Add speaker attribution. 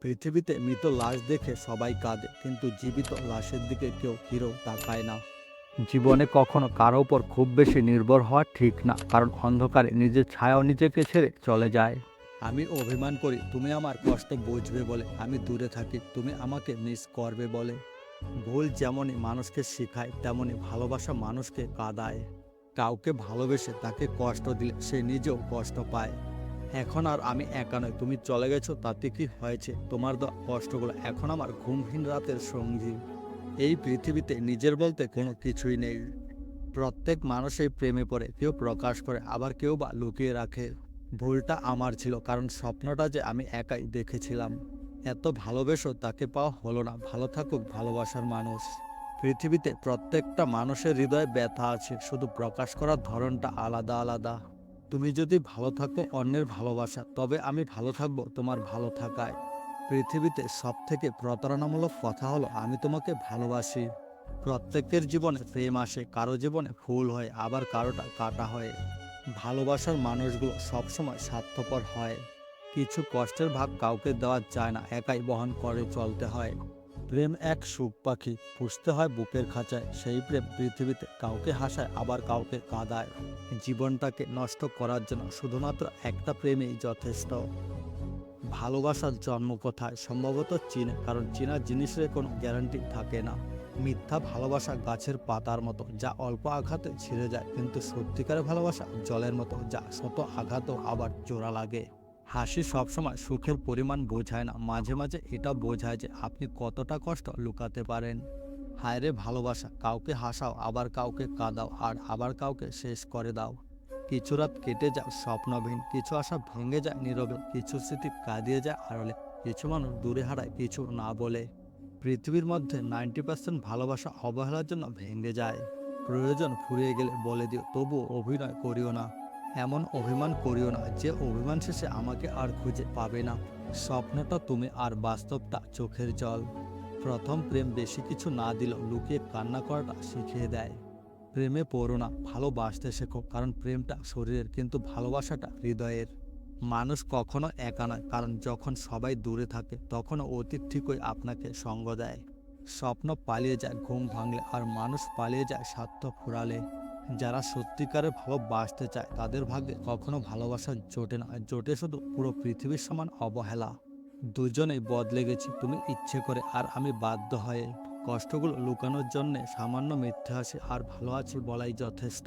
Speaker 1: পৃথিবীতে মৃত লাশ দেখে সবাই কাঁদে, কিন্তু জীবিত লাশের দিকে কেউ ফিরেও তাকায় না।
Speaker 2: জীবনে কখনো কারো উপর খুব বেশি নির্ভর হওয়া ঠিক না, কারণ অন্ধকারে নিজের ছায়াও নিজেকে ছেড়ে চলে যায়।
Speaker 1: আমি অভিমান করি তুমি আমার কষ্ট বুঝবে বলে, আমি দূরে থাকি তুমি আমাকে মিস করবে বলে। ভুল যেমনই মানুষকে শেখায়, তেমনি ভালোবাসা মানুষকে কাঁদায়। কাউকে ভালোবেসে তাকে কষ্ট দিলে সে নিজেও কষ্ট পায়। এখন আর আমি একা নই, তুমি চলে গেছো তাতে কি হয়েছে, তোমার দেওয়া কষ্টগুলো এখন আমার ঘুমহীন রাতের সঙ্গী। এই পৃথিবীতে নিজের বলতে কোনো কিছুই নেই। প্রত্যেক মানুষই প্রেমে পড়ে, কেউ প্রকাশ করে আবার কেউ বা লুকিয়ে রাখে। ভুলটা আমার ছিল, কারণ স্বপ্নটা যে আমি একাই দেখেছিলাম। এত ভালোবেসো তাকে পাওয়া হলো না, ভালো থাকুক ভালোবাসার মানুষ। পৃথিবীতে প্রত্যেকটা মানুষের হৃদয়ে ব্যথা আছে, শুধু প্রকাশ করার ধরনটা আলাদা আলাদা। তুমি যদি ভালো থাকো অন্যের ভালোবাসা, তবে আমি ভালো থাকবো তোমার ভালো থাকায়। পৃথিবীতে সব থেকে প্রতারণামূলক কথা হলো আমি তোমাকে ভালোবাসি। প্রত্যেকের জীবনে প্রেম আসে, কারো জীবনে ফুল হয়, আবার কারোটা কাটা হয়। ভালোবাসার মানুষগুলো সবসময় স্বার্থপর হয়। কিছু কষ্টের ভাগ কাউকে দেওয়া যায় না, একাই বহন করে চলতে হয়। প্রেম এক সুখ পাখি, পুষতে হয় বুকের খাঁচায়। সেই প্রেম পৃথিবীতে কাউকে হাসায়, আবার কাউকে কাঁদায়। জীবনটাকে নষ্ট করার জন্য শুধুমাত্র একটা প্রেমই যথেষ্ট। ভালোবাসার জন্ম কোথায়? সম্ভবত চীনে, কারণ চীনা জিনিসের কোনো গ্যারান্টি থাকে না। মিথ্যা ভালোবাসা গাছের পাতার মতো, যা অল্প আঘাতে ছিঁড়ে যায়, কিন্তু সত্যিকারের ভালোবাসা জলের মতো, যা শত আঘাতও আবার জোড়া লাগে। হাসি সবসময় সুখের পরিমাণ বোঝায় না, মাঝে মাঝে এটা বোঝায় যে আপনি কতটা কষ্ট লুকাতে পারেন। হায়রে ভালোবাসা, কাউকে হাসাও, আবার কাউকে কাঁদাও, আর আবার কাউকে শেষ করে দাও। কিছু রাত কেটে যায় স্বপ্নহীন, কিছু আশা ভেঙে যায় নীরবে, কিছু স্মৃতি কাঁদিয়ে যায় আড়লে, কিছু মানুষ দূরে হারায় কিছু না বলে। পৃথিবীর মধ্যে 90% ভালোবাসা অবহেলার জন্য ভেঙে যায়। প্রয়োজন ফুরিয়ে গেলে বলে দিও, তবুও অভিনয় করিও না। এমন অভিমান করিও না যে অভিমান শেষে আমাকে আর খুঁজে পাবে না। স্বপ্নটা তুমি আর বাস্তবটা চোখের জল। প্রথম প্রেম বেশি কিছু না দিলেও লুকিয়ে কান্না করাটা শিখিয়ে দেয়। প্রেমে পড়ো না, ভালোবাসতে শেখো, কারণ প্রেমটা শরীরের, কিন্তু ভালোবাসাটা হৃদয়ের। মানুষ কখনো একা নয়, কারণ যখন সবাই দূরে থাকে তখন অতীত ঠিকই আপনাকে সঙ্গ দেয়। স্বপ্ন পালিয়ে যায় ঘুম ভাঙলে, আর মানুষ পালিয়ে যায় স্বার্থ ফুরালে। যারা সত্যিকারে ভালোবাসতে চায় তাদের ভাগ্যে কখনো ভালোবাসা জোটে না, জোটে শুধু পুরো পৃথিবীর সমান অবহেলা। দুজনেই বদলে গেছি, তুমি ইচ্ছে করে আর আমি বাধ্য হয়ে। কষ্টগুলো লুকানোর জন্যে সামান্য মিথ্যে হাসি আর ভালো আছি বলাই যথেষ্ট।